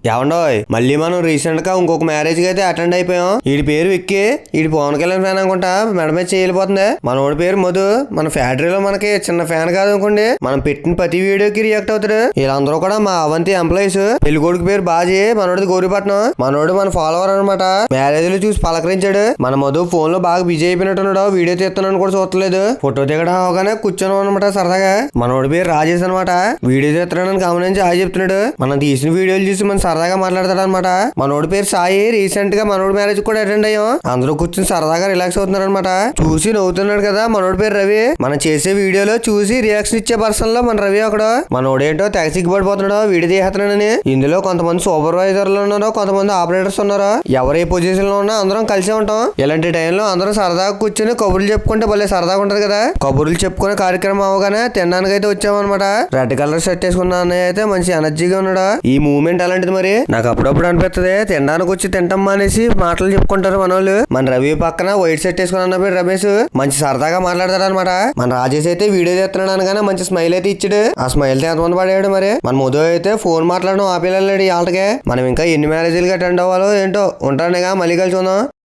ఏమండోయ్ మళ్ళీ మనం రీసెంట్ గా ఇంకొక మ్యారేజ్ కి అయితే అటెండ్ అయిపోయాం. వీడి పేరు విక్కీ. వీడి పవన్ కళ్యాణ్ ఫ్యాన్ అనుకుంటా. మెడ మీద చేయలిపోతుంది. మనోడి పేరు మధు. మన ఫ్యాక్టరీలో మనకి చిన్న ఫ్యాన్ కాదు అనుకోండి. మనం పెట్టిన ప్రతి వీడియోకి రియాక్ట్ అవుతాడు. వీళ్ళందరూ కూడా మా అవంతి ఎంప్లాయీస్. పెళ్లి కొడుకు పేరు బాజీ, మనోడిది గౌరీపట్నం. మనోడు మన ఫాలోవర్ అనమాట. మ్యారేజ్ లో చూసి పలకరించాడు. మన మధు ఫోన్ లో బాగా బిజీ అయిపోయినట్టున్నాడు. వీడియో తీస్తున్నాను కూడా చూడలేదు. ఫోటో దిగడం అవగానే కూర్చొని అనమాట సరదాగా. మనోడి పేరు రాజేష్ అనమాట. వీడియో తీస్తున్నాడని గమనించి హాయ్ చెప్తున్నాడు. మనం తీసిన వీడియోలు చూసి మన సరదాగా మాట్లాడతాడు అనమాట. మనోడి పేరు సాయి. రీసెంట్ గా మనోడి మ్యారేజ్ కూడా అటెండ్ అయ్యాం. అందరూ కూర్చొని సరదాగా రిలాక్స్ అవుతున్నారు అనమాట. చూసి నవ్వుతున్నాడు కదా. మనోడి పేరు రవి. మనం చేసే వీడియోలో చూసి రియాక్షన్ ఇచ్చే పర్సన్ లో మన రవి ఒకడు. మనోడేంటో తెగ సిగ్గుపడిపోతున్నాడు వీడియో తీస్తున్నాడని. ఇందులో కొంతమంది సూపర్వైజర్లు ఉన్నారు, కొంతమంది ఆపరేటర్స్ ఉన్నారు. ఎవరు ఏ పొజిషన్ లో ఉన్నా అందరం కలిసే ఉంటాం. ఇలాంటి టైంలో అందరం సరదాగా కూర్చొని కబుర్లు చెప్పుకుంటే భలే సరదాగా ఉంటది కదా. కబుర్లు చెప్పుకునే కార్యక్రమం అవగానే తినడానికి అయితే వచ్చామన్నమాట. రెడ్ కలర్ షర్ట్ వేసుకున్న అన్నయ్య అయితే మంచి ఎనర్జీగా ఉన్నాడు. ఈ మూమెంట్ అలాంటిది. మరి నాకు అప్పుడప్పుడు అనిపిస్తుంది తినడానికి వచ్చి తింటాం అనేసి మాటలు చెప్పుకుంటారు మనోళ్ళు. మన రవి పక్కన వైట్ షర్ట్ వేసుకుని అన్న పేరు రమేష్. మంచి సరదాగా మాట్లాడతాడు అనమాట. మన రాజేష్ అయితే వీడియో చేస్తున్నాడు అనగానే మంచి స్మైల్ అయితే ఇచ్చాడు. ఆ స్మైల్ తో ఎంతమంది పడాడు. మరి మన మధు అయితే ఫోన్ మాట్లాడడం ఆపేళ్ళాడు వాళ్ళకే. మనం ఇంకా ఎన్ని మ్యారేజీలు అటెండ్ అవ్వాలో ఏంటో. ఉంటానుగా మళ్ళీ కలిసి ఉందాం.